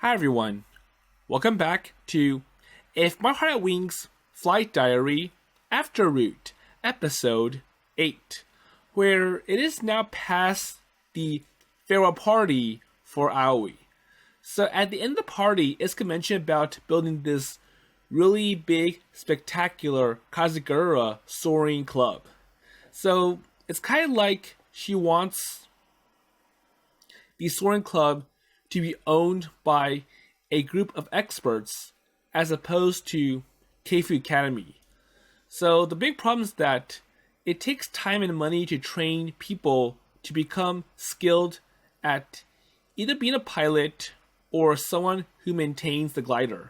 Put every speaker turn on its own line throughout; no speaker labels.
Hi everyone, welcome back to If My Heart Wings Flight Diary After Route, Episode 8, where it is now past the farewell party for Aoi. So at the end of the party, Isuka mentioned about building this really big, spectacular Kazugura Soaring Club. So it's kind of like she wants the Soaring Club to be owned by a group of experts as opposed to Keifu Academy. So the big problem is that it takes time and money to train people to become skilled at either being a pilot or someone who maintains the glider.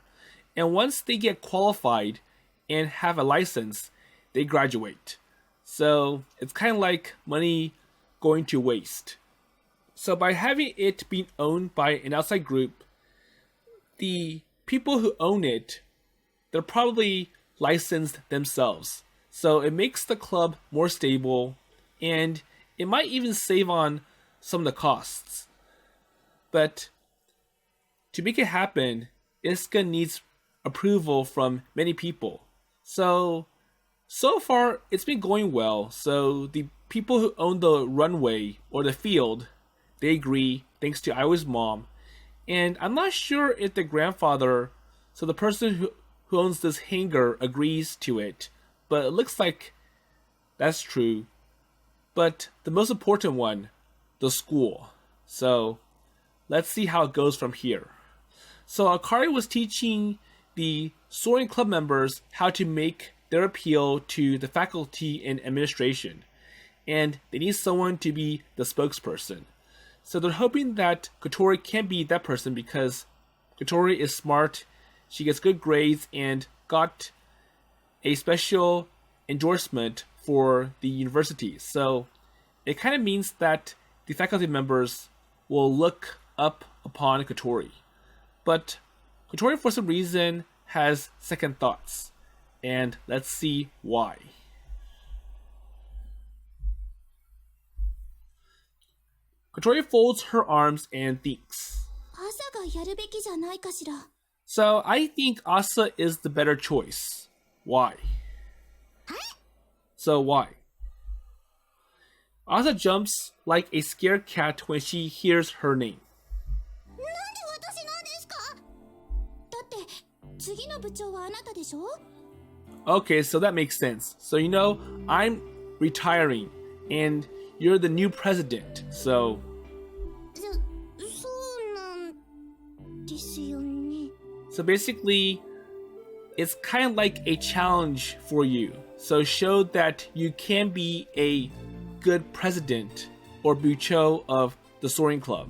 And once they get qualified and have a license, they graduate. So it's kind of like money going to waste. So by having it being owned by an outside group, the people who own it, they're probably licensed themselves. So it makes the club more stable, and it might even save on some of the costs. But to make it happen, Isuka needs approval from many people. So far, it's been going well. So the people who own the runway or the field, they agree, thanks to Aoi's mom. And I'm not sure if the grandfather, so the person who owns this hangar, agrees to it. But it looks like that's true. But the most important one, the school. So let's see how it goes from here. So Akari was teaching the Soaring Club members how to make their appeal to the faculty and administration. And they need someone to be the spokesperson. So they're hoping that Kotori can be that person because Kotori is smart, she gets good grades, and got a special endorsement for the university. So it kind of means that the faculty members will look up upon Kotori. But Kotori, for some reason, has second thoughts. And let's see why. Kotori folds her arms and thinks. So I think Asa is the better choice. Why? So why? Asa jumps like a scared cat when she hears her name. Okay, so that makes sense. So I'm retiring and you're the new president, so... So basically, it's kind of like a challenge for you. So show that you can be a good president or bucho of the Soaring Club.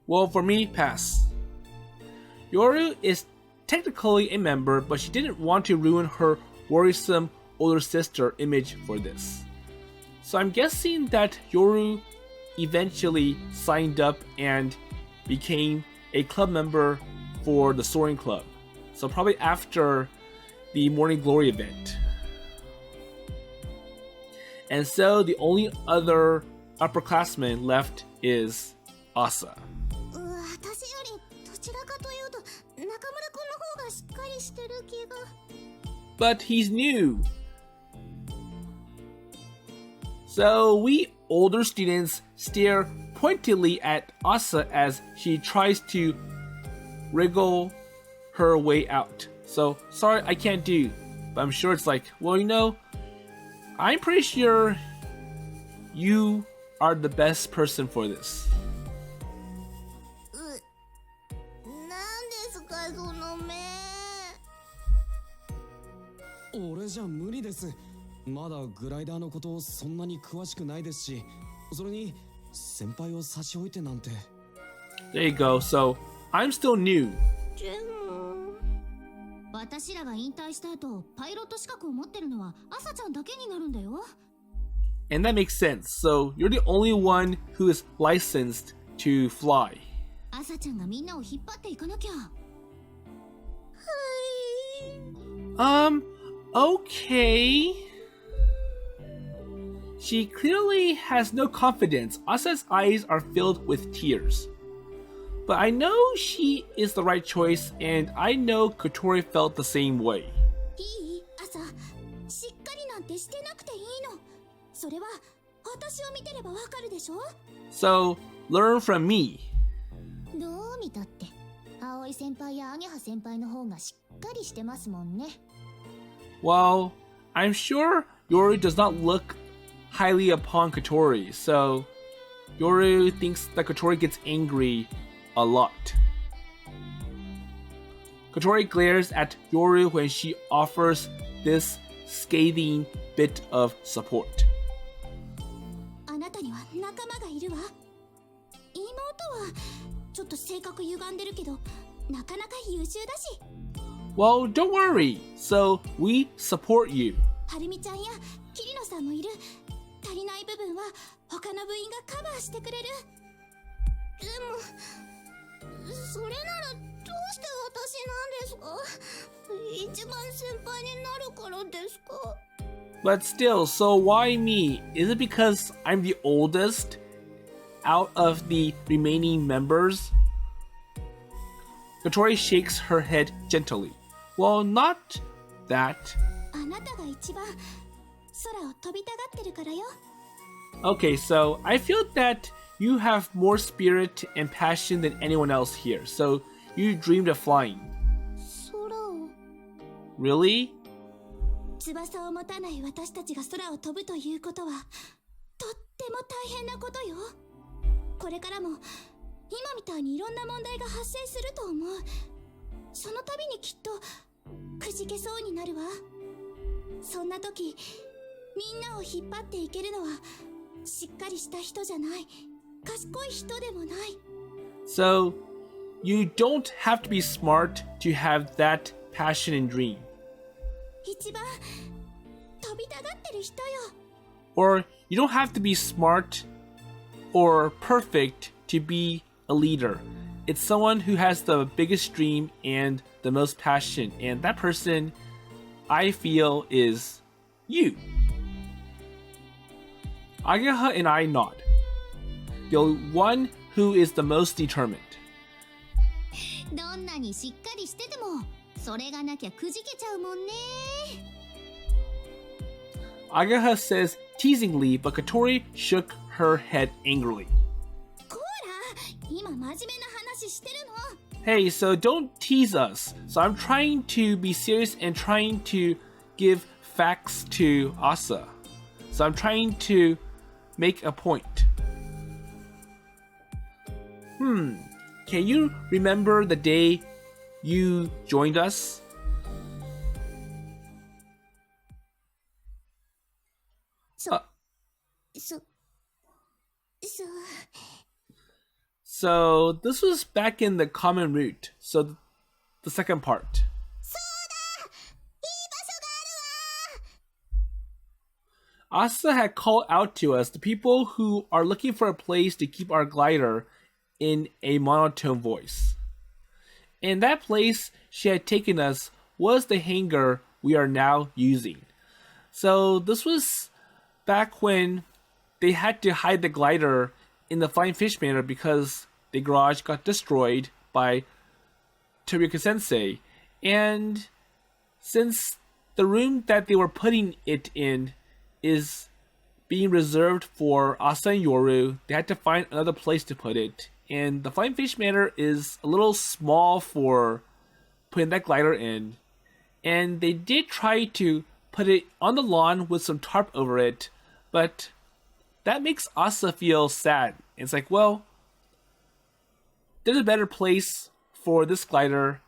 Well, for me, pass. Yoru is technically a member, but she didn't want to ruin her worrisome older sister image for this. So I'm guessing that Yoru eventually signed up and became a club member for the Soaring Club. So probably after the Morning Glory event. And so the only other upperclassman left is Asa. But he's new. So we older students stare pointedly at Asa as she tries to wriggle her way out. So sorry, I can't do. But I'm sure it's like, well, I'm pretty sure you are the best person for this.
俺じゃ無理です。まだグライダーのことそんなに詳しくないですし、それに先輩を差し置いてなんて。
There you go. So I'm still new.
でも私らが引退した後、パイロット資格を持ってるのはアサちゃんだけになるんだよ。
And that makes sense. So you're the only one who is licensed to fly.
アサちゃんがみんなを引っ張っていかなきゃ。
Okay. She clearly has no confidence. Asa's eyes are filled with tears. But I know she is the right choice, and I know Kotori felt the same way.
いい朝、しっかりなんてしてなくていいの。それは私を見てればわかるでしょ。
So, learn from me.
どう見たって、葵先輩やアゲハ先輩の方がしっかりしてますもんね。
Well, I'm sure Yoru does not look highly upon Kotori, so Yoru thinks that Kotori gets angry a lot. Kotori glares at Yoru when she offers this scathing bit of support.
あなたには仲間がいるわ。妹はちょっと性格歪んでるけど、なかなか優秀だし。
Well, don't worry. So we support you.
はるみちゃんや桐野さんもいる。足りない部分は他の部員がカバーしてくれる。でもそれならどうして私なんですか？一番先輩になるからですか？
But still, so why me? Is it because I'm the oldest out of the remaining members? Kotori shakes her head gently. Well, not that.
あなたが一番空を飛びたがってるからよ。
Okay, so I feel that you have more spirit and passion than anyone else here. So you dreamed of flying.
空を
Really?
翼を持たない私たちが空を飛ぶということはとっても大変なことよ。これからも今みたいにいろんな問題が発生すると思う。その度にきっとくじけそうになるわ。そんな時みんなを引っ張っていけるのはしっかりした人じゃない、賢い人でもない。
So you don't have to be smart to have that passion and dream.
一番飛びたがってる人よ。
Or you don't have to be smart or perfect to be a leader. It's someone who has the biggest dream and the most passion, and that person, I feel, is you. Ageha and I nod. The one who is the most determined.
どんなにしっかりしててもそれがなきゃくじけちゃうもんね。
Ageha says teasingly, but Kotori shook her head angrily.
こら、今真面目な話してるの。
Hey, so don't tease us. So I'm trying to be serious and trying to give facts to Asa. So I'm trying to make a point. Can you remember the day you joined us?
そう。
So this was back in the common route. So the second part.
そうだ、いい場所があるわ。
Asa had called out to us, the people who are looking for a place to keep our glider, in a monotone voice. And that place she had taken us was the hangar we are now using. So this was back when they had to hide the glider in the Flying Fish Manor because the garage got destroyed by Toriyuki Sensei. And since the room that they were putting it in is being reserved for Asa and Yoru, they had to find another place to put it. And the Flying Fish Manor is a little small for putting that glider in. And they did try to put it on the lawn with some tarp over it, but that makes Asa feel sad. It's like, well, there's a better place for this glider.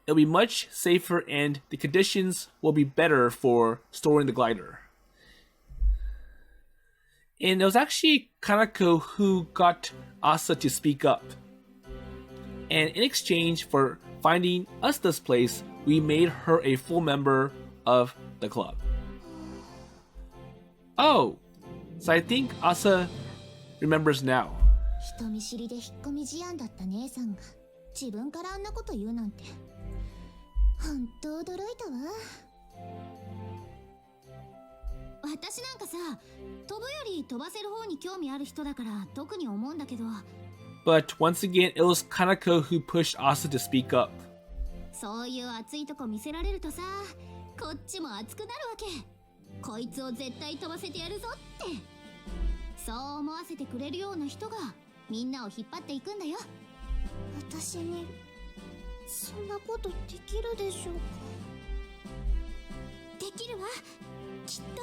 It'll be much safer and the conditions will be better for storing the glider. And it was actually Kanako who got Asa to speak up. And in exchange for finding us this place, we made her a full member of the club. Oh, so I think Asa remembers now.
人見知りで引っ込み思案だった姉さんが自分からあんなこと言うなんて本当驚いたわ。私なんかさ、飛ぶより飛ばせる方に興味ある人だから特に思うんだけど。
But once again, it was Kanako who pushed Asa to speak up.
そういう熱いとこ見せられるとさ、こっちも熱くなるわけ。こいつを絶対飛ばせてやるぞって。そう思わせてくれるような人がみんなを引っ張っていくんだよ。私にそんなことできるでしょうか。できるわ、きっと。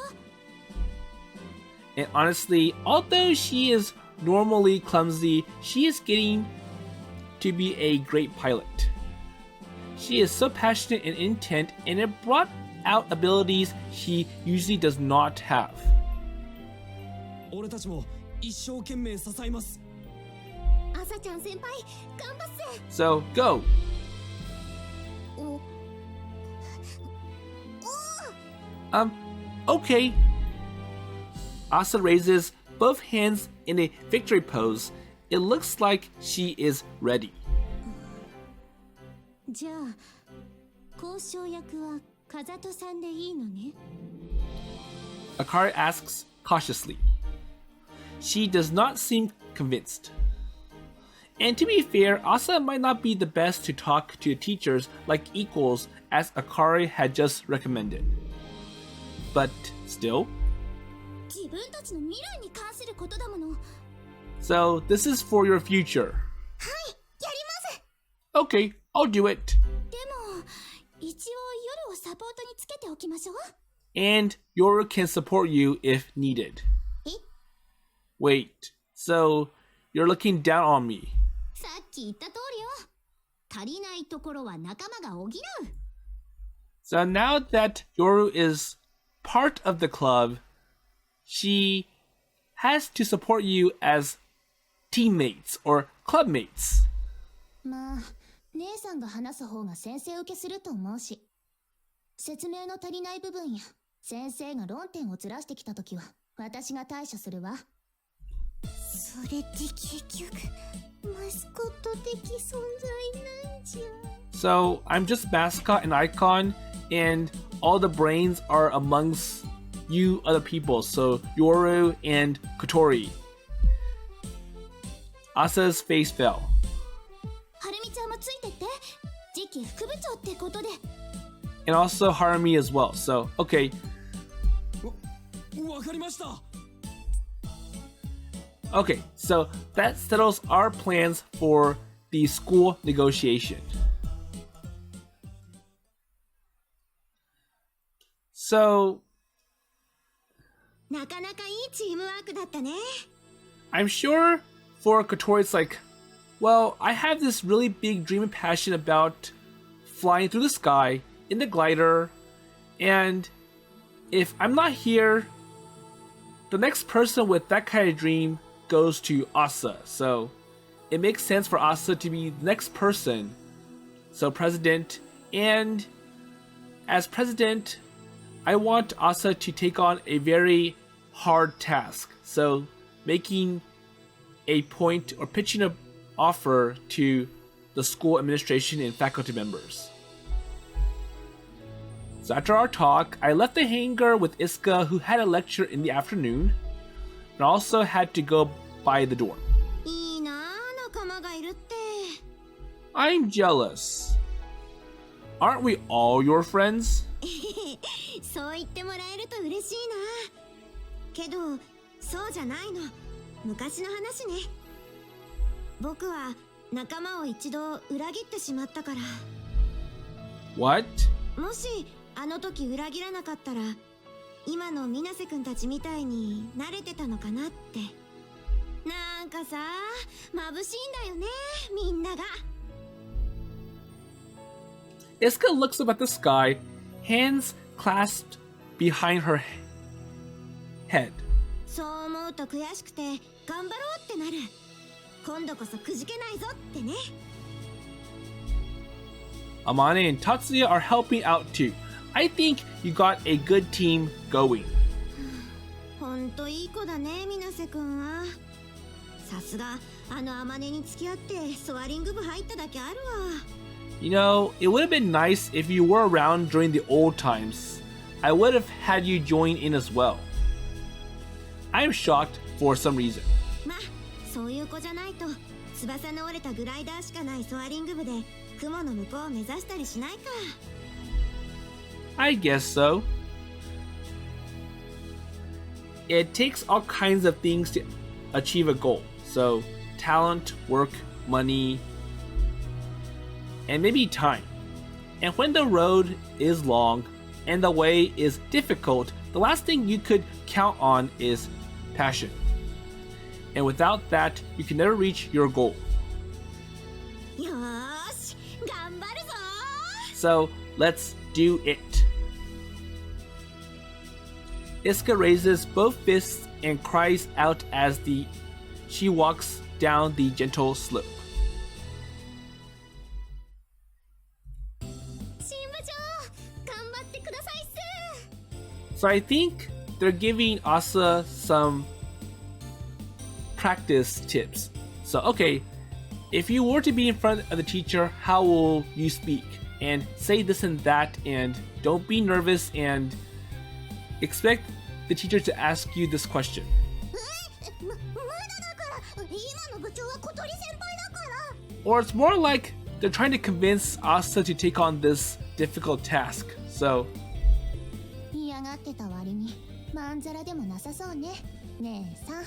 And honestly, although she is normally clumsy, she is getting to be a great pilot. She is so passionate and intent, and it brought out abilities she usually does not have.
俺たちも一生懸命支えます。
朝ちゃん先輩、頑張っせ。
So, go!
お
Okay. Asa raises both hands in a victory pose. It looks like she is ready.
じゃあ交渉役は風戸さんでいいのね。
Akari asks cautiously. She does not seem convinced. And to be fair, Asa might not be the best to talk to teachers like equals, as Akari had just recommended. But still.
自分たちの未来に関することだもの。
So this is for your future.
はい、やります。
Okay, I'll do it.
でも一応夜をサポートにつけておきましょう。
And Yoru can support you if needed.
え？
Wait, so you're looking down on me?
さっき言った通りよ。足りないところは仲間が補う。
So now that Yoru is part of the club, she has to support you as teammates or clubmates.
まあ、姉さんが話す方が先生受けすると思うし、説明の足りない部分や先生が論点をずらしてきたときは私が対処するわ。それって結局マスコット的存在なんじゃ。
So I'm just mascot and icon, and all the brains are amongst you other people. So Yoru and Kotori. Asa's face fell.
はるみちゃんもついてって。次期副部長ってことで。
And also Harumi as well. So, okay.
わかりました。
Okay, so that settles our plans for the school negotiation. So,
なかなかいいチームワークだったね。
I'm sure for Kotori it's like, well, I have this really big dream and passion about flying through the sky in the glider, and if I'm not here, the next person with that kind of dream goes to Asa. So it makes sense for Asa to be the next person. So president, and as president, I want Asa to take on a very hard task. So making a point or pitching an offer to the school administration and faculty members. So after our talk, I left the hangar with Isuka, who had a lecture in the afternoon, and also had to go by the dorm.
いいなあ、仲間がいるって。
I'm jealous. Aren't we all your friends?
そう言ってもらえると嬉しいな。けど、そうじゃないの。昔の話ね。僕は仲間を一度裏切ってしまったから。
What?
もしあの時裏切らなかったら、今の水瀬くんたちみたいに慣れてたのかなって。なんかさ、眩しいんだよね、みんなが。
Isuka looks up at the sky, hands clasped behind her head.
そう思うと悔しくて頑張ろうってなる。今度こそくじけないぞってね。
Amane and Tatsuya are helping out too. I think you got a good team going.
ほんといい子だね、水瀬くんは。さすがあの天音に付き合ってソアリング部入っただけあるわ。
You know, it would have been nice if you were around during the old times. I would have had you join in as well. I'm shocked for some reason.
まあそういう子じゃないと翼の折れたグライダーしかないソアリング部で雲の向こうを目指したりしないか。
I guess so. It takes all kinds of things to achieve a goal. So, talent, work, money, and maybe time. And when the road is long and the way is difficult, the last thing you could count on is passion. And without that, you can never reach your goal.
よーし頑張るぞ
So, let's do it. Isuka raises both fists and cries out as she walks down the gentle slope.
新部長頑張ってくださいっす。
So I think they're giving Asa some practice tips. So, okay, if you were to be in front of the teacher, how will you speak? And say this and that, and don't be nervous, and expect the teacher to ask you this question.
まだだから今の部長は小鳥先輩だから。
Or it's more like they're trying to convince Asa to take on this difficult task. So,
嫌がってた割にまんざらでもなさそうね姉さん。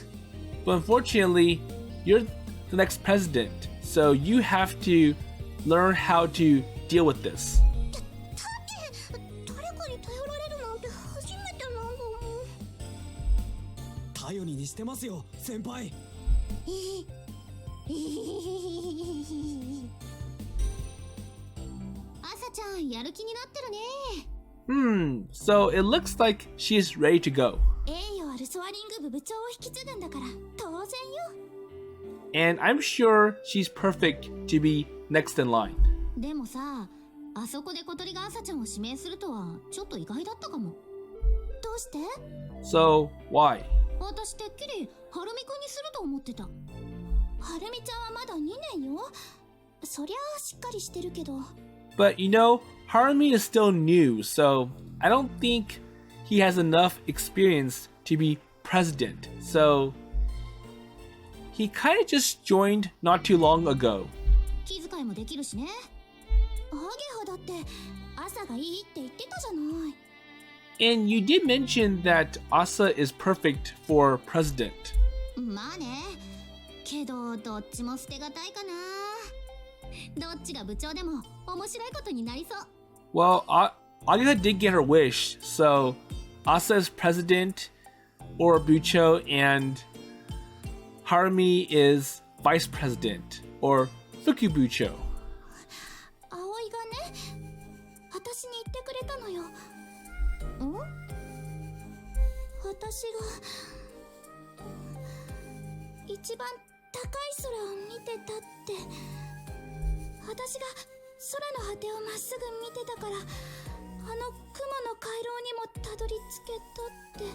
but unfortunately, you're the next president, so you have to learn how to deal with this.
誰かに頼られるなんて初めてなんだもん。
頼りにしてますよ先輩。
朝ちゃんやる気になってるね。
So it looks like she's ready to go.
栄誉あるソアリング部部長を引き継ぐんだから当然よ。
And I'm sure she's perfect to be next in line.
でもさ、あそこで小鳥が朝ちゃんを指名するとはちょっと意外だったかも。どうして？
So, why?
私てっきりはるみくんにすると思ってた。はるみちゃんはまだ2年よ。そりゃあしっかりしてるけど。
But you know, Harumi is still new, so I don't think he has enough experience to be president. So, he kind of just joined not too long ago.
気遣いもできるしね。アゲハだって朝がいいって言ってたじゃない。
And you did mention that Asa is perfect for president.
まあね。けどどっちも捨てがたいかな。どっちが部長でも面白いことになりそう。
Well, Agata did get her wish, so Asa is president or Bucho, and Harumi is vice president or Fukubucho.
葵がね、私に言ってくれたのよ。ん？私が一番高い空を見てたって。私が空の果てをまっすぐ見てたから、あの雲の回廊にもたどり着けたって。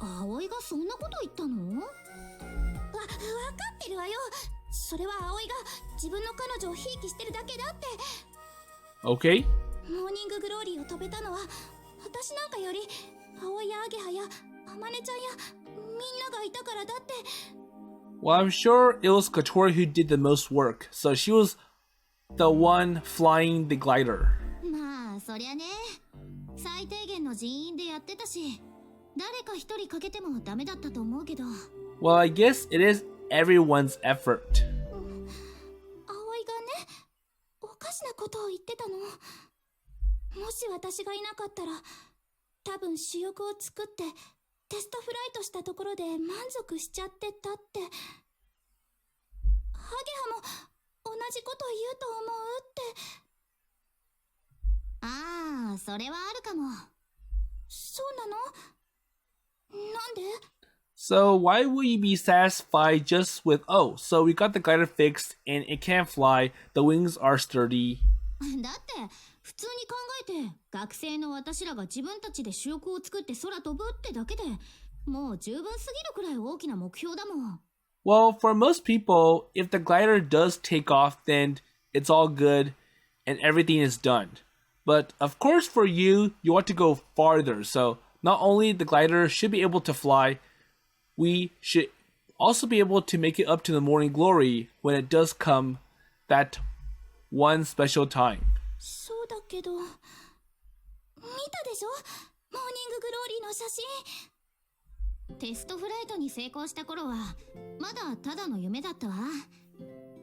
葵がそんなこと言ったの？わかってるわよ。それは葵が自分の彼女をひいきしてるだけだって。
Okay?
モーニンググローリーを飛べたのは私なんかより葵やアゲハやあまねちゃんやみんながいたからだって。
Well, I'm sure it was Kotori who did the most work, so she was the one flying the glider.
まあそりゃね、最低限の人員でやってたし、誰か一人欠けてもダメだったと思うけど。
Well, I guess it is everyone's effort.
葵がね、おかしなことを言ってたの。もし私がいなかったら、多分主翼を作ってテストフライトしたところで満足しちゃってたって。ハゲハも同じこと言うと思うって。ああ、それはあるかも。そうなの？なんで？
So why would you be satisfied just with, oh, so we got the glider fixed and it can fly, the wings are sturdy?
だって普通に考えて学生の私らが自分たちで主翼を作って空飛ぶってだけでもう十分すぎるくらい大きな目標だもん。
Well, for most people, if the glider does take off, then it's all good and everything is done. But of course for you, you want to go farther, so not only the glider should be able to fly, we should also be able to make it up to the morning glory when it does come that one special time.
そうだけど、見たでしょ？モーニンググローリーの写真。
テストフライトに成功した頃はまだただの夢だったわ。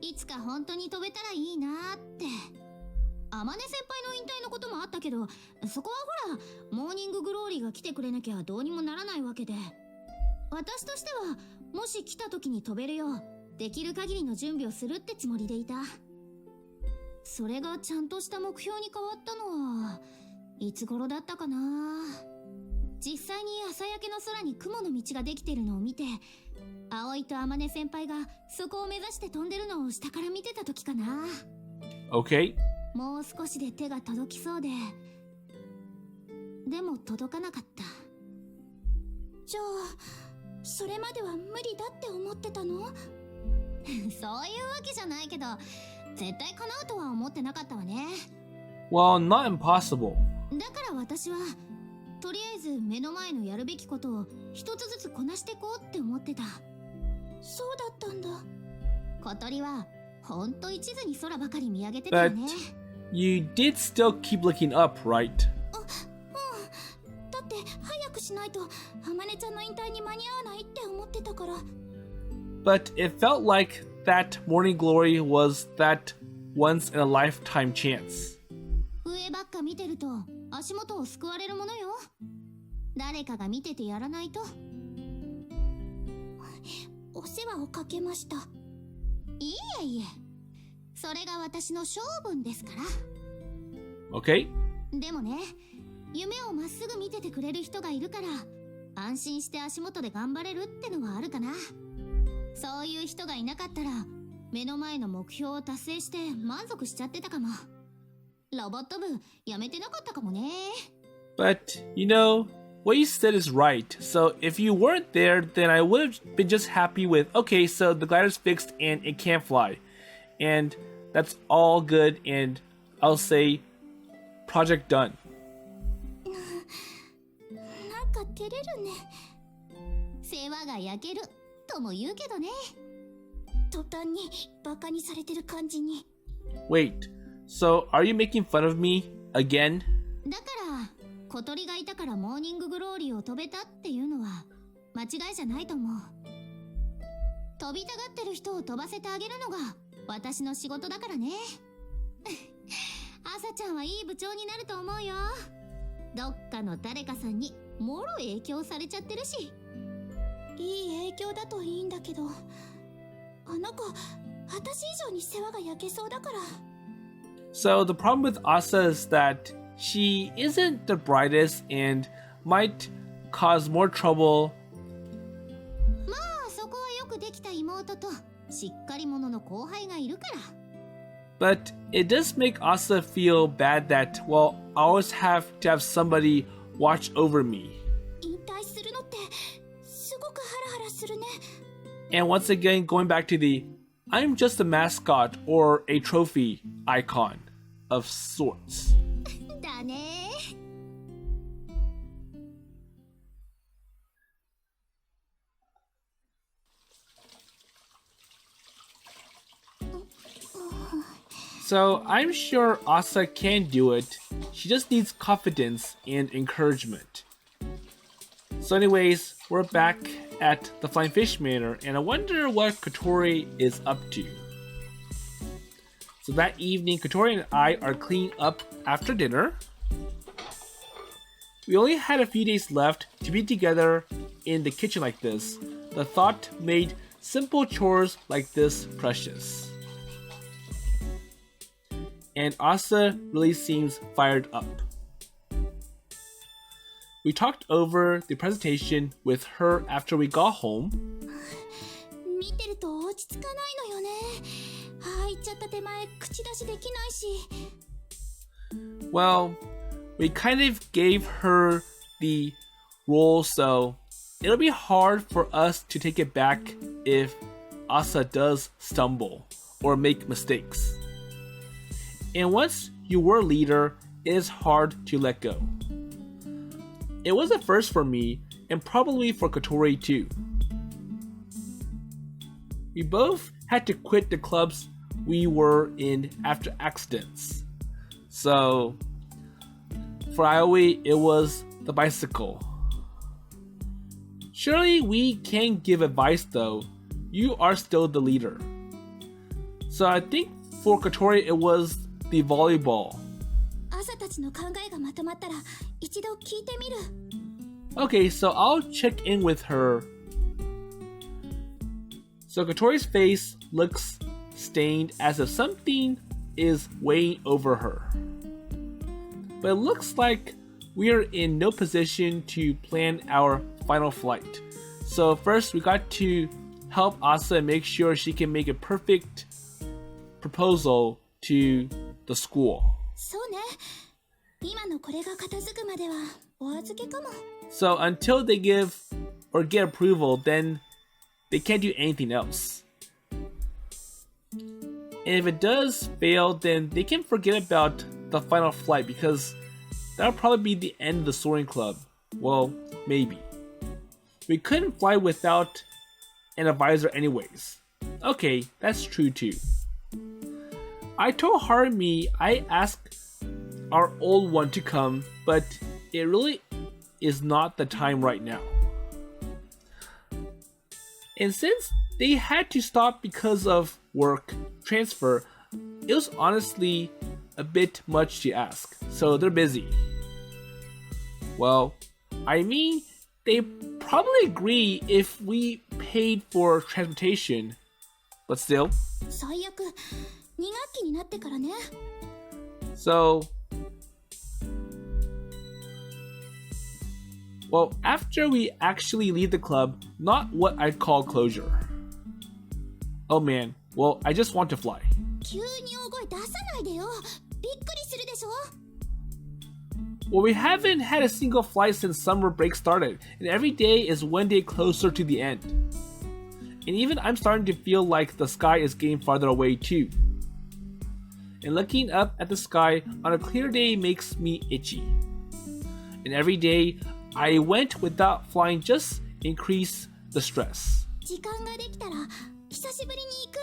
いつか本当に飛べたらいいなーって。天音先輩の引退のこともあったけど、そこはほらモーニンググローリーが来てくれなきゃどうにもならないわけで、私としてはもし来た時に飛べるようできる限りの準備をするってつもりでいた。それがちゃんとした目標に変わったのはいつ頃だったかな。実際に朝焼けの空に雲の道ができてるのを見て、葵と天音先輩がそこを目指して飛んでるのを下から見てた時かな。
Okay.
もう少しで手が届きそうで、でも届かなかった。
じゃあそれまでは無理だって思ってたの？
そういうわけじゃないけど、絶対叶うとは思ってなかったわね。
Well, not impossible.
だから私はとりあえず目の前のやるべきことを一つずつこなしてこうって思ってた。
そうだったんだ。
小鳥はほんと一途に空ばかり見上げてたよね。
You did still keep looking up, right?
だって早くしないと天音ちゃんの引退に間に合わないって思ってたから。
But it felt like that morning glory was that once in a lifetime chance.
上ばっか見てると足元を救われるものよ。誰かが見ててやらないと。
お世話をかけました。
いえいえ、それが私の性分ですから。
Okay?
でもね、夢をまっすぐ見ててくれる人がいるから安心して足元で頑張れるってのはあるかな。そういう人がいなかったら目の前の目標を達成して満足しちゃってたかも。ロボット部やめてなかったかもね。
But, you know, what you said is right. So if you weren't there, then I would have been just happy with, okay, so the glider's fixed and it can't fly. And that's all good, and I'll say, project done.
なんか照れるね。
世話が焼けるとも言うけどね。
途端にバカにされてる感じに。
Wait, so are you making fun of me again?
だから小鳥がいたからモーニンググローリーを飛べたっていうのは間違いじゃないと思う。飛びたがってる人を飛ばせてあげるのが私の仕事だからね。朝ちゃんはいい部長になると思うよ。どっかの誰かさんにもろ影響されちゃってるし。
いい影響だといいんだけど、あの子私以上に世話が焼けそうだから。
So the problem with Asa is that she isn't the brightest and might cause more trouble.
まあそこはよくできた妹としっかり者の後輩がいるから。
But it does make Asa feel bad that, well, I always have to have somebody watch over me.
引退するのってすごくハラハラするね。
And once again, going back to the I'm just a mascot or a trophy icon of sorts.
だね。
So I'm sure Asa can do it. She just needs confidence and encouragement. So anyways, we're back at the Flying Fish Manor, and I wonder what Kotori is up to. So that evening, Kotori and I are cleaning up after dinner. We only had a few days left to be together in the kitchen like this. The thought made simple chores like this precious. And Asa really seems fired up. We talked over the presentation with her after we got home.
見てると落ち着かないのよね。ああ言っちゃった手前口出しできないし。
Well, we kind of gave her the role, so it'll be hard for us to take it back if Asa does stumble or make mistakes. And once you were a leader, it is hard to let go. it was a first for me, and probably for Kotori too. We both had to quit the clubs we were in after accidents. So, for Aoi, it was the bicycle. Surely we can give advice though. You are still the leader. So I think for Kotori it was the volleyball.
朝たちの考えがまとまったら一度聞いてみる。
Okay, so I'll check in with her. So Kotori's face looks stained as if something is weighing over her. But it looks like we are in no position to plan our final flight. So first we got to help Asa make sure she can make a perfect proposal to the school.
そうね。今のこれが片付くまではお預けかも。
So until they give or get approval, then they can't do anything else. And if it does fail, then they can forget about the final flight because that'll probably be the end of the Soaring Club. Well, maybe. We couldn't fly without an advisor anyways. Okay, that's true too. I told Harumi I asked our old one to come, but it really is not the time right now. And since they had to stop because of work transfer, it was honestly a bit much to ask, so they're busy. Well, I mean, they probably agree if we paid for transportation, but still.
最悪、2学期になってからね。
So, well, after we actually leave the club, not what I'd call closure. Oh man, well, I just want to fly.
急に大声出さないでよ。びっくりするでしょ。
Well, we haven't had a single flight since summer break started, and every day is one day closer to the end. And even I'm starting to feel like the sky is getting farther away too. And looking up at the sky on a clear day makes me itchy. And every day I went without flying just increased the stress.
時間ができたら久しぶりに行く？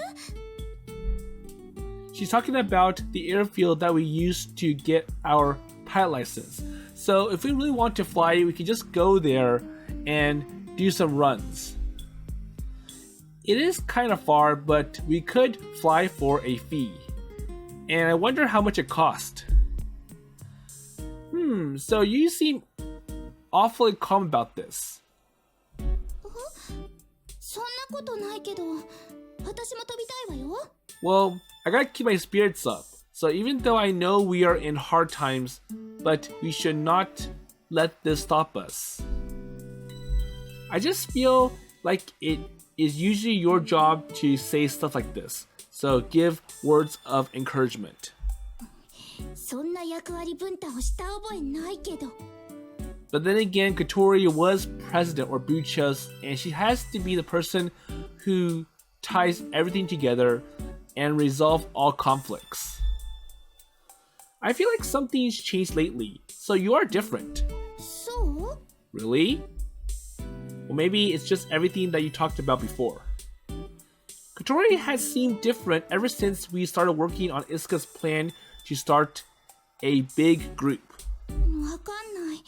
She's talking about the airfield that we used to get our pilot license. So if we really want to fly, we can just go there and do some runs. It is kind of far, but we could fly for a fee. And I wonder how much it cost. So you seem awfully calm about this.
そんなことないけど、私も飛びたいわよ。
Well, I gotta keep my spirits up. So even though I know we are in hard times, but we should not let this stop us. I just feel like it is usually your job to say stuff like this. So give words of encouragement.
そんな役割分担をした覚えないけど。
But then again, Kotori was president or Buchas, and she has to be the person who ties everything together and resolve all conflicts. I feel like something's changed lately, so you are different.
そう？
Really? Well, maybe it's just everything that you talked about before. Kotori has seemed different ever since we started working on Isuka's plan to start a big group.
わかんない。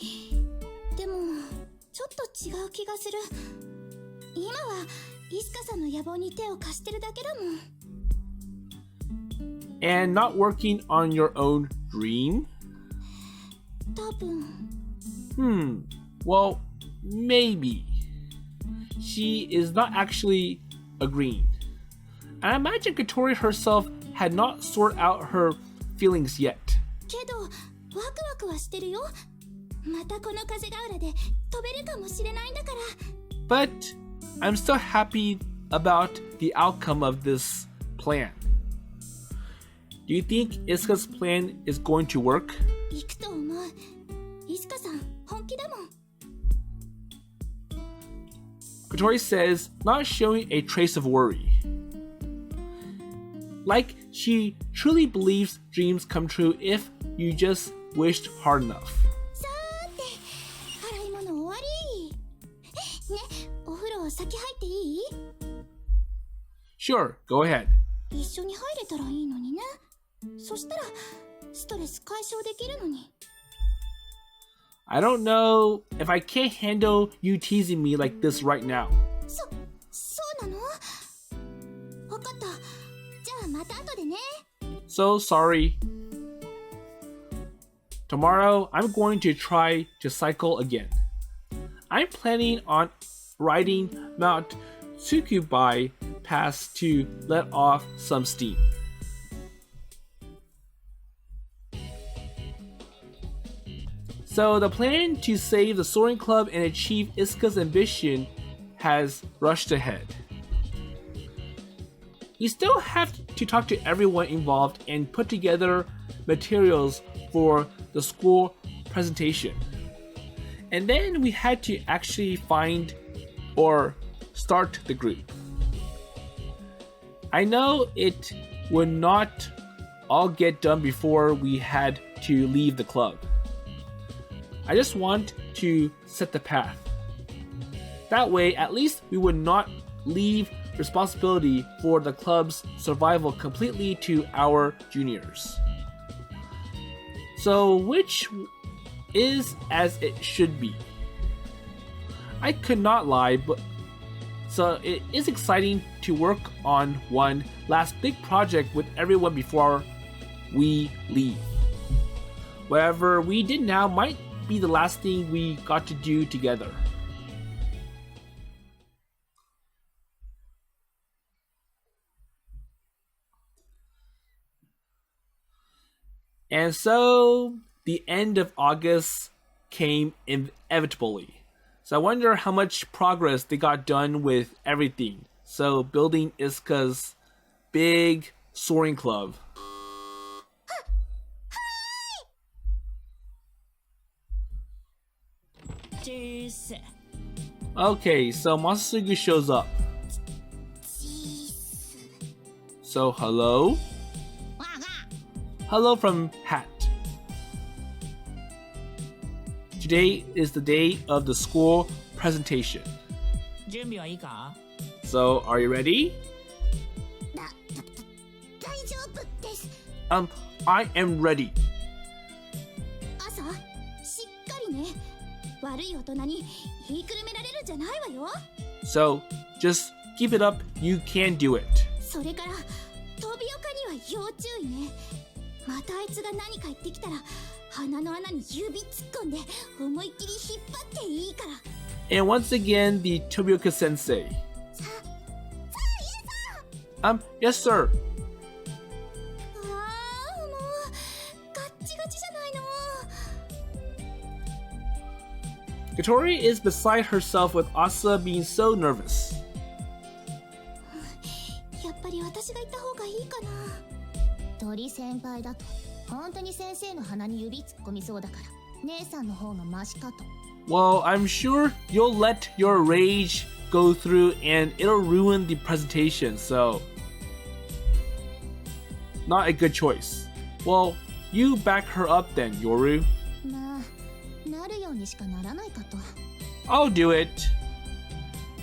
でも、ちょっと違う気がする。今はイスカさんの野望に手を貸してるだけだもん。
And not working on your own dream?
多分。
Well, maybe. She is not actually agreeing. And I imagine Kotori herself had not sorted out her feelings yet.
けど、ワクワクはしてるよ。またこの風が裏で飛べるかもしれないんだから。
But I'm still happy about the outcome of this plan. Do you think Isuka's plan is going to work?
行くと思う。イスカさん、本気だもん。
Kotori says, not showing a trace of worry. Like she truly believes dreams come true if you just wished hard enough.
さーて、払いと先入っていい？
Sure, go ahead.
一緒に入れたらいいのにね。そしたらストレス解消できるのに。
I don't know if I can't handle you teasing me like this right now.
そうなの？わかった。じゃあまた後でね。
So sorry. Tomorrow, I'm going to try to cycle again. I'm planning on riding Mount Tsukubai Pass to let off some steam. So the plan to save the Soaring Club and achieve Isuka's ambition has rushed ahead. We still have to talk to everyone involved and put together materials for the school presentation. And then we had to actually find or start the group. I know it would not all get done before we had to leave the club. I just want to set the path. That way, at least we would not leave responsibility for the club's survival completely to our juniors. So, which is as it should be. I could not lie, but so it is exciting to work on one last big project with everyone before we leave. Whatever we did now might be the last thing we got to do together. And so the end of August came inevitably. So I wonder how much progress they got done with everything. So building Isuka's big soaring club. Okay, so Masasugu shows up. So hello? Hello from Hat. Today is the day of the school presentation. So, are you ready? I am ready.
朝、しっかりね。悪い大人に言いくるめられるんじゃないわよ。
So, just keep it up. You can do it.
それから飛び岡には要注意ね。またあいつが何か言ってきたら鼻の穴に指突っ込んで思いっきり引っ張っていいから。
And once again, the Tobioka sensei. Yes, sir.
ああ、もうガッチガチじゃないの。
Kotori is beside herself with Asa being so nervous.
やっぱり私が行った方がいいかな。
鳥先輩だと本当に先生の鼻に指突っ込みそうだから姉さんの方がマシかと。
Well, I'm sure you'll let your rage go through and it'll ruin the presentation, so not a good choice. Well, you back her up then, Yoru.
まあ、なるようにしかならないかと。
I'll do it.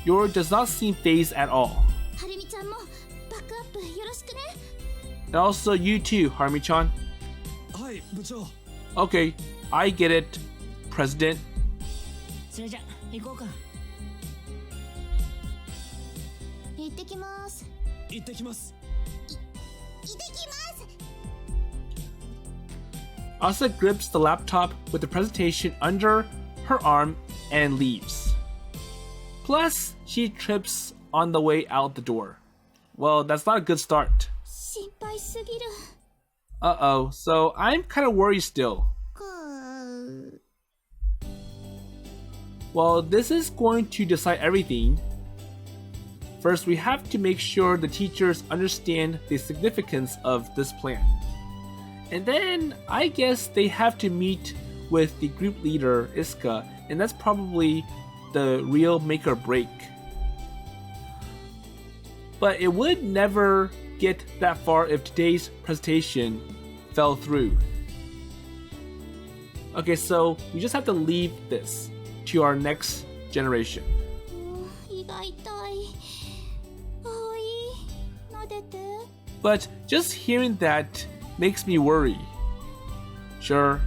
Yoru does not seem phased at all.
はるみちゃんもバックアップよろしくね。
And also you too, Harumi-chan.
はい、部長。
Okay, I get it, President.
それじゃ行こうか。
行ってきます。
行ってきます。
行ってきます。
Asa grips the laptop with the presentation under her arm and leaves. Plus, she trips on the way out the door. Well, that's not a good start.
心配すぎる。
Uh-oh, so I'm kind of worried still. Well, this is going to decide everything. First, we have to make sure the teachers understand the significance of this plan. And then, I guess they have to meet with the group leader, Isuka, and that's probably the real make or break. But it would never get that far if today's presentation fell through. Okay, so we just have to leave this to our next generation.
もう意が痛い。青い、撫でて。
But just hearing that makes me worry. Sure,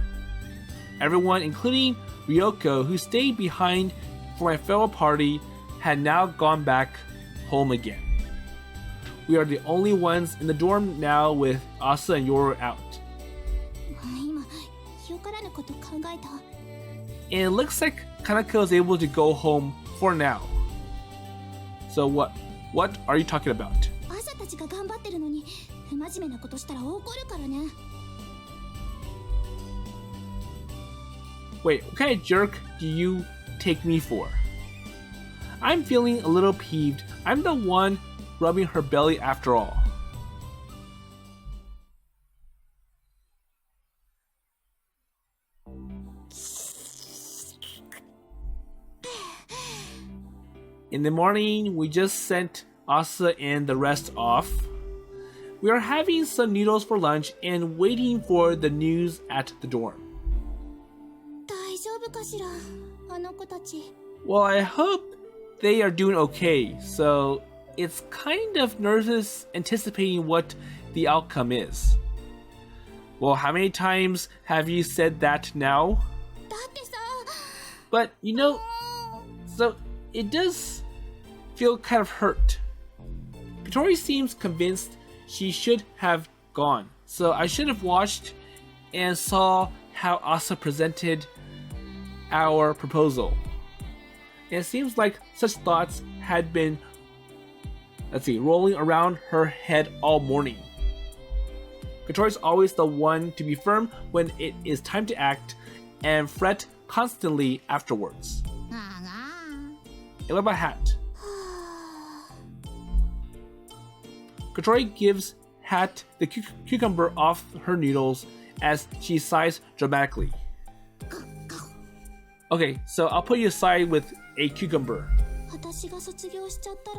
everyone, including Ryoko, who stayed behind for my farewell party, had now gone back home again. We are the only ones in the dorm now with Asa and Yoru out.
今、よからぬこと考えた。
And it looks like Kanako is able to go home for now. So what are you talking about?
朝たちが頑張ってるのに、不真面目なことしたら怒るからね。
Wait, what kind of jerk do you take me for? I'm feeling a little peeved. I'm the one rubbing her belly after all. In the morning, we just sent Asa and the rest off. We are having some noodles for lunch and waiting for the news at the dorm.
大丈夫かしら、あの子たち。
Well, I hope they are doing okay, so it's kind of nervous anticipating what the outcome is. Well, how many times have you said that now?
だってさ。
But, you know, so it does feel kind of hurt. Kotori seems convinced she should have gone, so I should have watched and saw how Asa presented our proposal. And it seems like such thoughts had been, rolling around her head all morning. Kotori's always the one to be firm when it is time to act and fret constantly afterwards. And what about Hat? Kotori gives Hat the cucumber off her noodles as she sighs dramatically. Okay, so I'll put you aside with a cucumber.
私が卒業しちゃったら、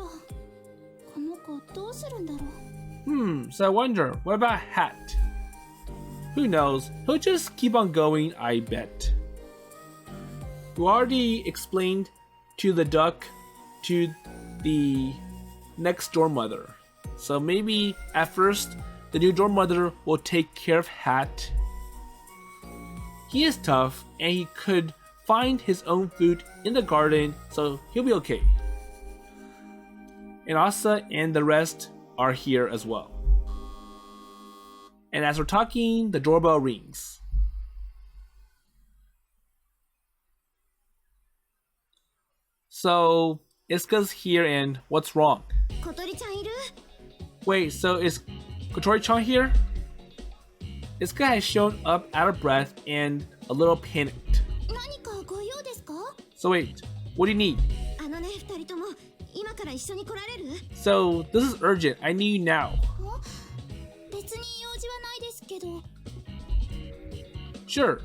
この子どうするんだろう。
So I wonder, what about Hat? Who knows? He'll just keep on going, I bet. We already explained to the duck to the next dorm mother. So maybe at first, the new dorm mother will take care of Hat. He is tough and he could find his own food in the garden, so he'll be okay. And Asa and the rest are here as well. And as we're talking, the doorbell rings. So, Isuka's here and what's wrong?
小鳥ちゃんいる？
Wait, so is Kotori-chan here? Isuka has shown up out of breath and a little panicked.
何かご用ですか？
So wait, what do you need?
あのね、二人とも今から一緒に来られる？
So, this is urgent. I need you now.
別に用事はないですけど。
Sure.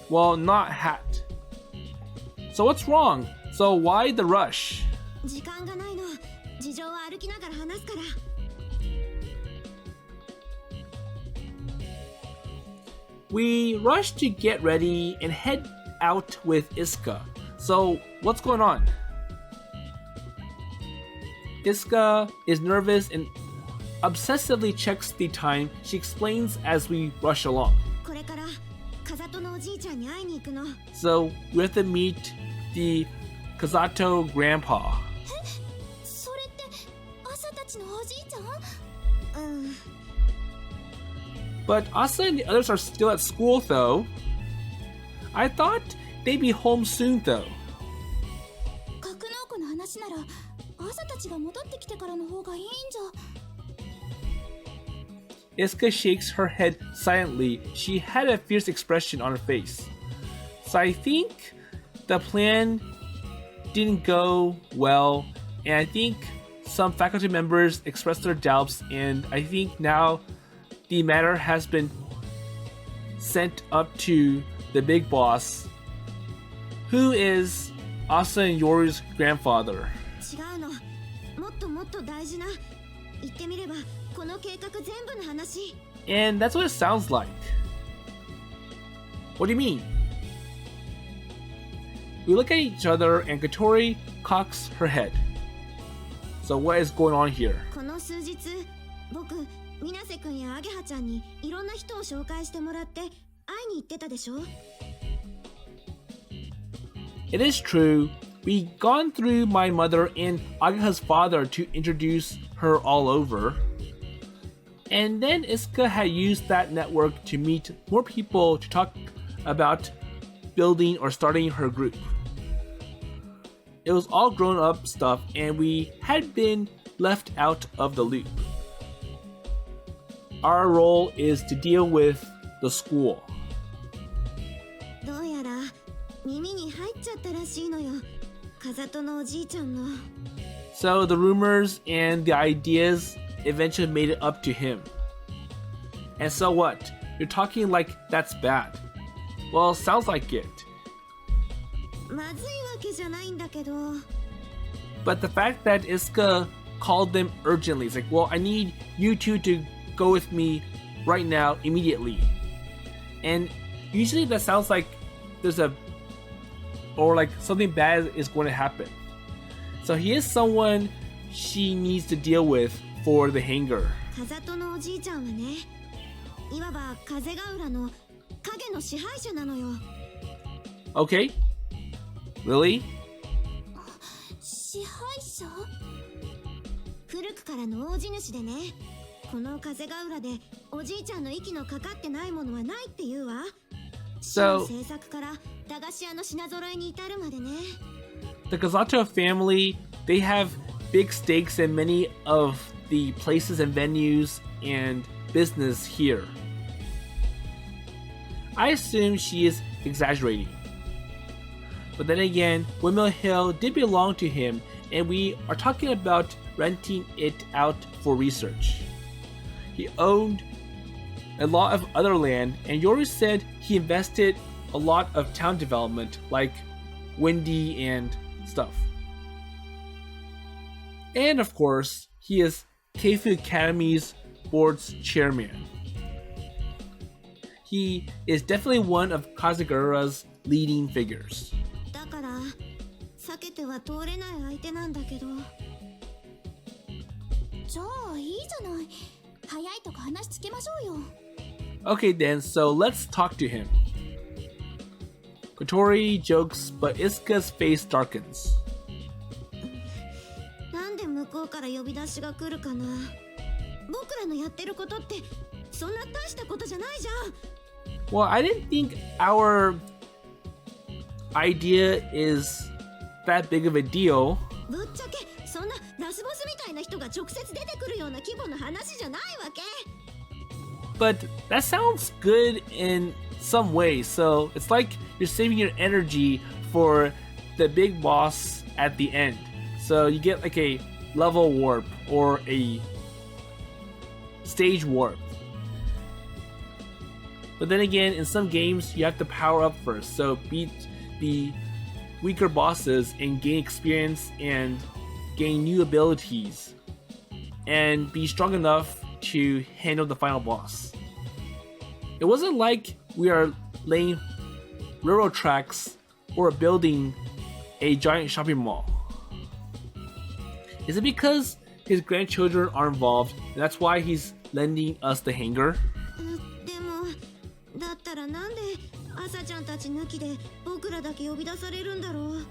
Well, not Hat. So what's wrong? So why the rush?
時間がないの。事情は歩きながら話すから。
We rush to get ready and head out with Isuka. So what's going on? Isuka is nervous and obsessively checks the time. She explains as we rush along.
これから風戸のおじいちゃんに会いに行くの。
So we have to meet the Kazato grandpa.
それって朝たちのおじいちゃん？
うん。
But Asa and the others are still at school though. I thought they'd be home soon though.
格納庫の話なら朝たちが戻ってきてからの方がいいんじゃ。
Isuka shakes her head silently. She had a fierce expression on her face. So I think the plan didn't go well, and I think some faculty members expressed their doubts, and I think now the matter has been sent up to the big boss, who is Asa and Yoru's grandfather.
違うの。もっともっと大事な。言ってみればこの計画全部の話。
And that's what it sounds like. What do you mean? we look at each other and Kotori cocks her head. So what is going on here?
この数日僕水瀬くんやアゲハちゃんにいろんな人を紹介してもらって会いに行ってたでしょ。
It is true. We gone through my mother and Agaha's father to introduce her all over. And then Isuka had used that network to meet more people to talk about building or starting her group. It was all grown up stuff and we had been left out of the loop. Our role is to deal with the school.
どうやら耳に入っちゃったらしいのよ。風戸のおじいちゃんの。
So the rumors and the ideas eventually made it up to him. And so what? You're talking like that's bad. Well, sounds like it.
まずいわけじゃないんだけど。
But the fact that Isuka called them urgently, it's like, well, I need you two to go with me right now, immediately. And usually that sounds like there's or like something bad is going to happen. So he is someone she needs to deal with for the hangar.
風戸のおじいちゃんはね、いわば風ヶ浦の影の支配者なのよ。
Okay? Really?
支配者？
古くからの大地主でね、この風ヶ浦でおじいちゃんの息のかかってないものはないって言うわ。市の政策から駄菓子屋の品揃えに至るまでね。
The Kazato family, they have big stakes in many of the places and venues and business here. I assume she is exaggerating. But then again, Windmill Hill did belong to him, and we are talking about renting it out for research. He owned a lot of other land, and Yoru said he invested a lot of town development, like Windy and stuff. And of course, he is Keifu Academy's board's chairman. He is definitely one of Kazagura's leading figures.
だから避けては通れない相手なんだけど。
じゃあいいじゃない。早いとこ話つけましょうよ。
Okay then, so let's talk to him. Kotori jokes, but Isuka's face darkens.
なんで向こうから呼び出しが来るかな。僕らのやってることってそんな大したことじゃないじゃん。
Well, I didn't think our idea is that big of a deal.
ぶっちゃけそんなラスボスみたいな人が直接出てくるような規模の話じゃないわけ。
But that sounds good in some way, so it's like you're saving your energy for the big boss at the end. So you get like a level warp or a stage warp. But then again, in some games, you have to power up first, so beat the weaker bosses and gain experience and gain new abilities and be strong enough to handle the final boss. It wasn't like we are laying railroad tracks or building a giant shopping mall. Is it because his grandchildren are involved and that's why he's lending us the hangar?
でもだったらなんで朝ちゃんたち抜きで僕らだけ呼び出されるんだろう。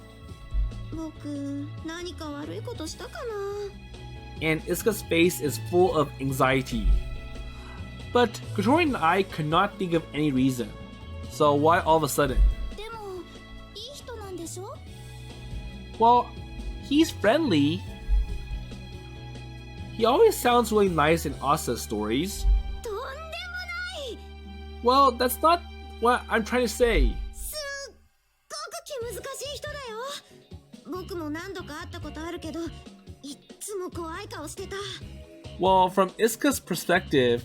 僕何か悪いことしたかな。
And Isuka's face is full of anxiety. But Kotori and I could not think of any reason. So why all of a sudden?
でもいい人なんでしょ？
Well, he's friendly. He always sounds really nice in Asa's stories.
とんでもない。
Well, that's not what I'm trying to say.
すっごく気難しい人だよ。僕も何度か会ったことあるけど、いっつも怖い顔してた。
Well, from Isuka's perspective,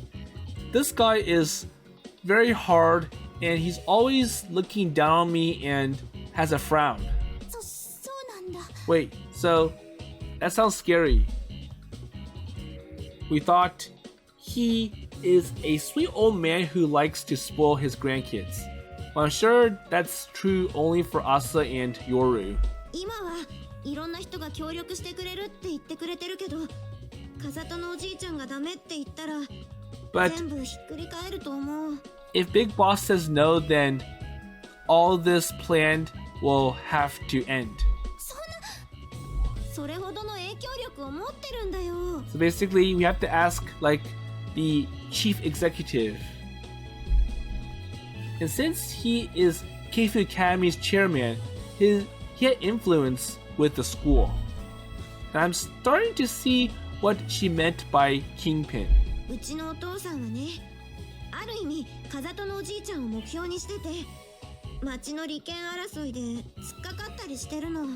this guy is very hard and he's always looking down on me and has a frown.
そうなんだ。
Wait, so that sounds scary. We thought he is a sweet old man who likes to spoil his grandkids. Well, I'm sure that's true only for Asa and Yoru.
今はいろんな人が協力してくれるって言ってくれてるけど、風戸のおじいちゃんがダメって言ったら
But
全部ひっくり返ると思う。
if Big Boss says no, then all this plan will have to end.
それほどの影響力を持ってるんだよ。
So basically, we have to ask, like, the chief executive. And since he is Keifu Academy's chairman, he had influence with the school. And I'm starting to see what she meant by Kingpin.
うちのお父さんはね、ある意味風戸のおじいちゃんを目標にしてて、町の利権争いで突っかかったりしてるの。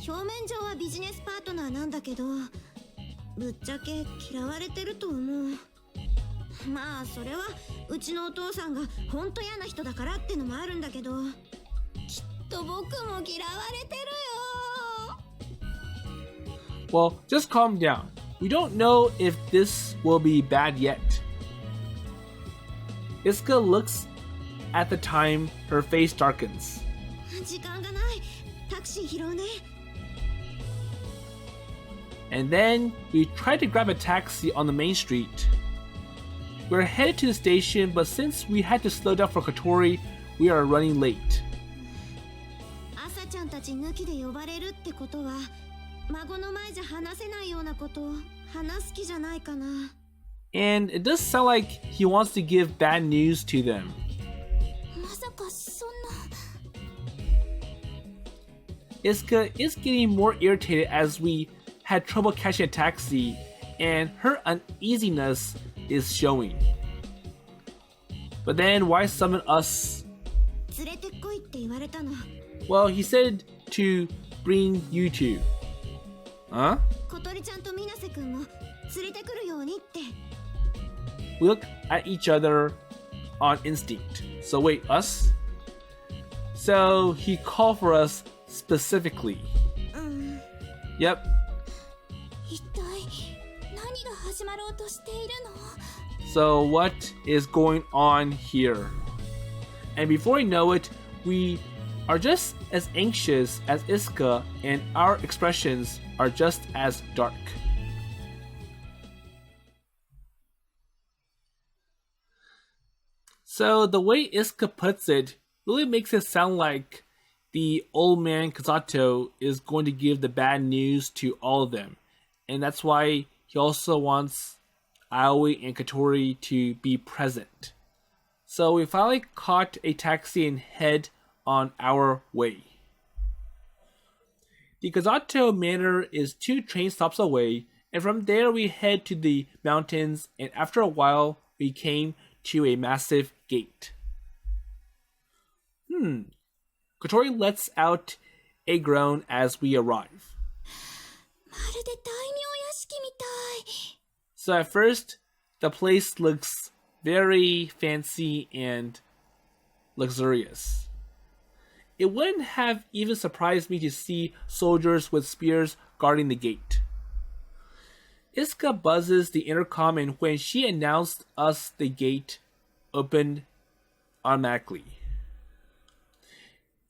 表面上はビジネスパートナーなんだけど、ぶっちゃけ嫌われてると思う。まあそれはうちのお父さんがほんと嫌な人だからってのもあるんだけど、きっと僕も嫌われてるよ。
Well, just calm down. We don't know if this will be bad yet. Isuka looks at the time, her face darkens.
時間がない。タクシー拾うね。
And then we try to grab a taxi on the main street. We're headed to the station, but since we had to slow down for Kotori, we are running late.
朝ちゃんたち抜きで呼ばれるってことは、孫の前じゃ話せないようなことを話す気じゃないかな。
And it does sound like he wants to give bad news to them.
まさかそんな。
Isuka is getting more irritated as we had trouble catching a taxi, and her uneasiness is showing. But then why summon us?
連れてこいって言われたの。
Well, he said to bring you two. Huh?
小鳥ちゃんと水瀬くんも連れてくるようにって。
We look at each other on instinct. So wait, us? So he called for us specifically.
うん。
Yep.
一体何が始まろうとしているの？
So what is going on here? And before we know it, we are just as anxious as Isuka, and our expressions are just as dark. So the way Isuka puts it really makes it sound like the old man Kazato is going to give the bad news to all of them. And that's why he also wants Aoi and Kotori to be present. So we finally caught a taxi and head on our way. The Kazato Manor is 2 train stops away, and from there we head to the mountains, and after a while we came to a massive gate. Kotori lets out a groan as we arrive.
まるで大名屋敷みたい。
So at first, the place looks very fancy and luxurious. It wouldn't have even surprised me to see soldiers with spears guarding the gate. Isuka buzzes the intercom, and when she announced us, the gate opened automatically.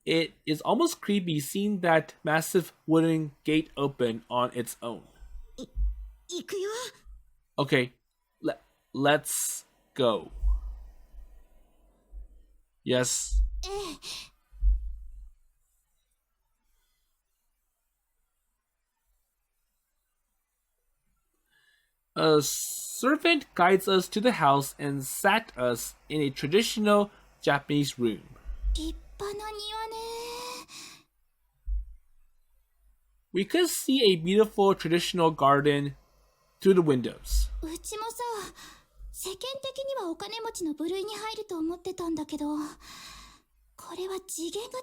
It is almost creepy seeing that massive wooden gate open on its own.
行くよ。
Okay, let's go. Yes. A servant guides us to the house and sat us in a traditional Japanese room.
立派な庭ね。
We could see a beautiful traditional garden through the windows.
うちもさ、世間的にはお金持ちの部類に入ると思ってたんだけど、これは次元が違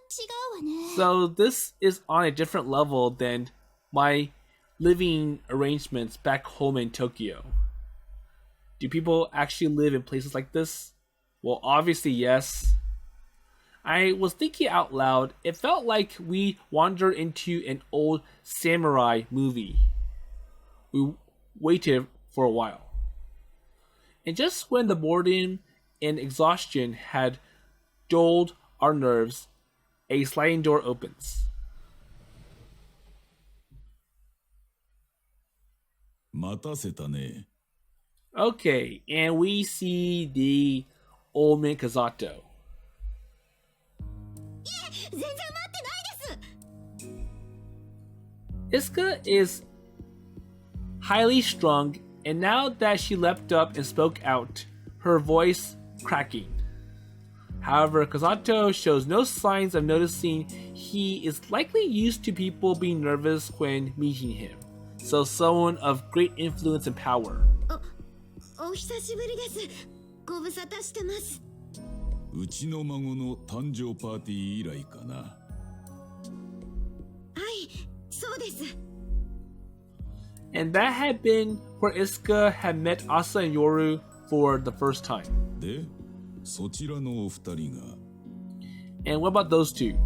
うわね。
So this is on a different level than my living arrangements back home in Tokyo. Do people actually live in places like this? Well, obviously yes. I was thinking out loud, it felt like we wandered into an old samurai movie. We waited for a while. And just when the boredom and exhaustion had dulled our nerves, a sliding door opens.
待たせたね。
Okay, and we see the old man Kazato.
全然待ってないです。
Isuka is highly strung, and now that she leapt up and spoke out, her voice cracking. However, Kazato shows no signs of noticing he is likely used to people being nervous when meeting him, so someone of great influence and power.
お久しぶりです。ご無沙汰してます。
うちの孫の誕生パーティー以来かな。
はい、そうです。
And that had been where Isuka had met Asa and Yoru for the first time.
で、そちらのお二人が。
And what about those two?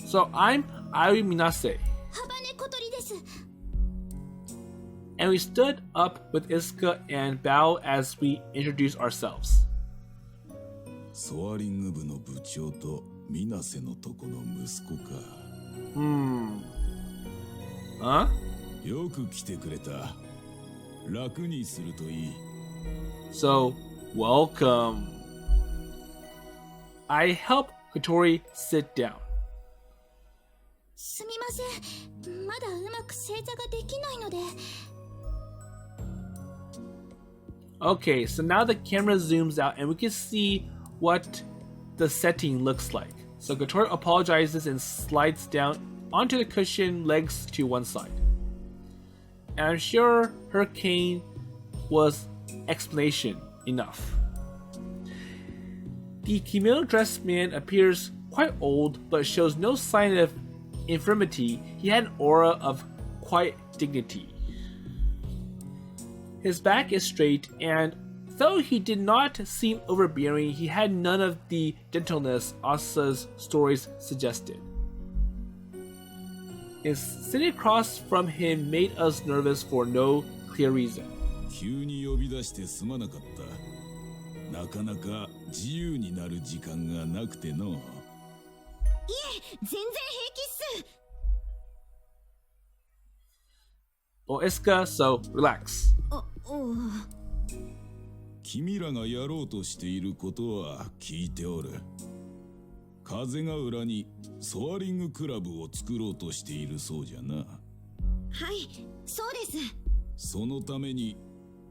So I'm Ari Minase.
ハバネ小鳥です。
And we stood up with Isuka and bow as we introduced ourselves.
ソアリング部の部長と水瀬のとこの息子か。
Huh?
よく来てくれた。楽にするといい。
So, welcome. I help Kotori sit down.
すみません。まだうまく正座ができないので。
Okay, so now the camera zooms out and we can see what the setting looks like. So Kotori apologizes and slides down onto the cushion, legs to one side. And I'm sure her cane was explanation enough. The kimono dressed man appears quite old but shows no sign of infirmity. He had an aura of quiet dignity. His back is straight, and though he did not seem overbearing, he had none of the gentleness Asa's stories suggested. And sitting across from him made us nervous for no clear reason.
急に呼び出してすまなかった。なかなか自由になる時間がなくての。
いえ、全然平気っす。
Well, Isuka, so relax.
君らがやろうとしていることは聞いておる。風が裏にソアリングクラブを作ろうとしているそうじゃな。
はい、そうです。
そのために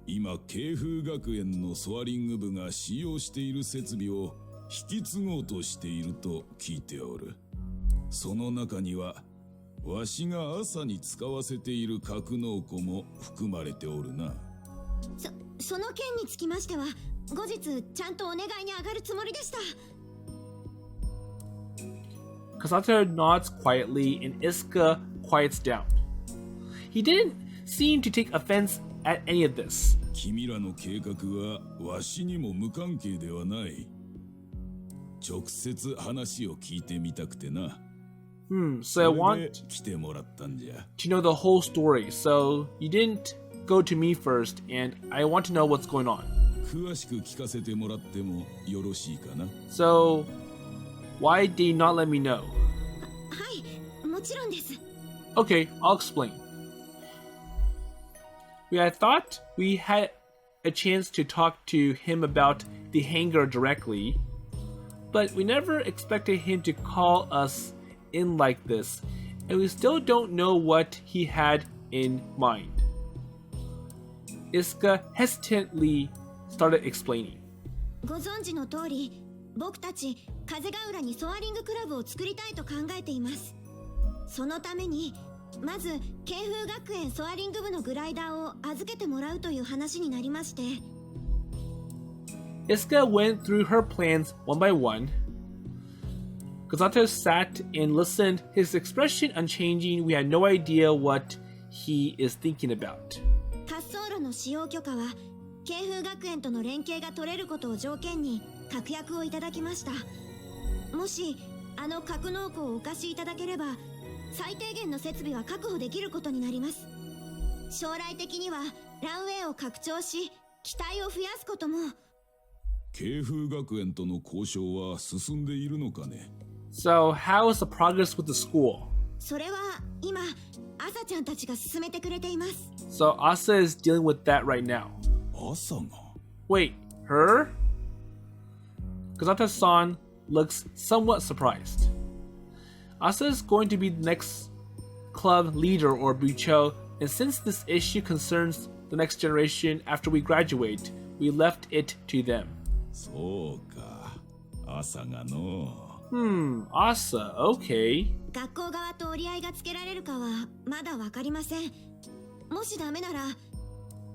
今慶風学園のソアリング部が使用している設備を引き継ごうとしていると聞いておる。その中にはわしが朝に使わせている格納庫も含まれておるな。
その件につきましては後日ちゃんとお願いに上がるつもりでした。
Kasato nods quietly and Isuka quiets down. He didn't seem to take offense at any of this.
君らの計画はわしにも無関係ではない。直接話を聞いてみたくてな。
So I want
来てもらったんじゃ。
to know the whole story. So you didn't go to me first, and I want to know what's going on.
詳しく聞かせてもらってもよろしいかな。
So why did you not let me know?
はい、もちろんです。
Okay, I'll explain. We had thought we had a chance to talk to him about the hangar directly, but we never expected him to call us in like this, and we still don't know what he had in mind. Isuka hesitantly started explaining.
ご存知の通り、僕たち風が浦にソアリングクラブを作りたいと考えています。そのためにまず慶風学園ソアリング部のグライダーを預けてもらうという話になりまして。
Isuka went through her plans one by one. Kazato sat and listened, his expression unchanging. We had no idea what he is thinking about.
滑走路の使用許可は慶風学園との連携が取れることを条件に確約をいただきました。もしあの格納庫をお貸しいただければ最低限の設備は確保できることになります。将来的にはランウェイを拡張し機体を増やすことも。
慶風学園との交渉は進んでいるのかね。
So, how is the progress with the school?
それは今朝ちゃんたちが進めてくれています。
So, Asa is dealing with that right now.
朝が
Wait, her? Kazata-san looks somewhat surprised. Asa is going to be the next club leader or bucho, and since this issue concerns the next generation after we graduate, we left it to them.
そうか、朝がの。
Asa, okay.
学校側と折り合いがつけられるかはまだわかりません。もしダメなら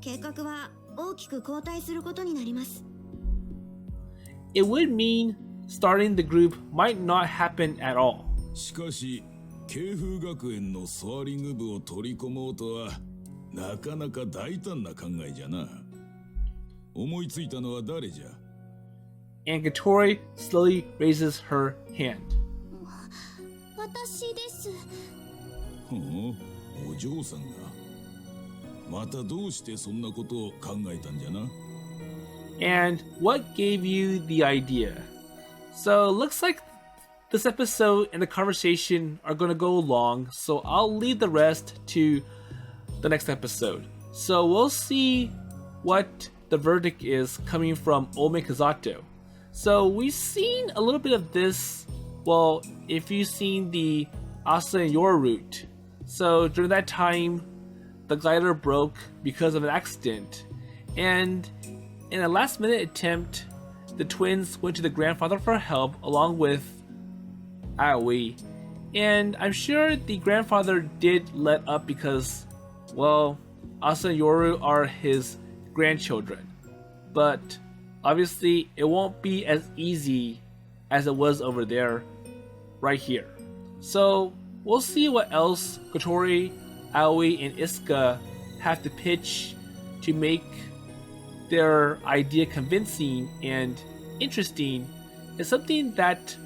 計画は大きく後退することになります。
It would mean starting the group might not happen at all.
しかし、慶風学園のソアリング部を取り込もうとはなかなか大胆な考えじゃな。思いついたのは誰じゃ？
And Kotori slowly raises her hand.
私です。
ほう、お嬢さんが。またどうしてそんなことを考えたんじゃな？
And what gave you the idea? So, looks like this episode and the conversation are going to go long, so I'll leave the rest to the next episode. So, we'll see what the verdict is coming from Ome Kazato. So, we've seen a little bit of this, well, if you've seen the Asa and Yoru route. So, during that time, the glider broke because of an accident, and in a last-minute attempt, the twins went to the grandfather for help along with Aoi, and I'm sure the grandfather did let up because, well, Asa and Yoru are his grandchildren. But obviously, it won't be as easy as it was over there, right here. So we'll see what else Kotori, Aoi, and Isuka have to pitch to make their idea convincing and interesting, and something that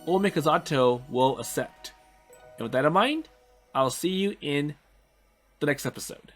Ome Kazato will accept. And with that in mind, I'll see you in the next episode.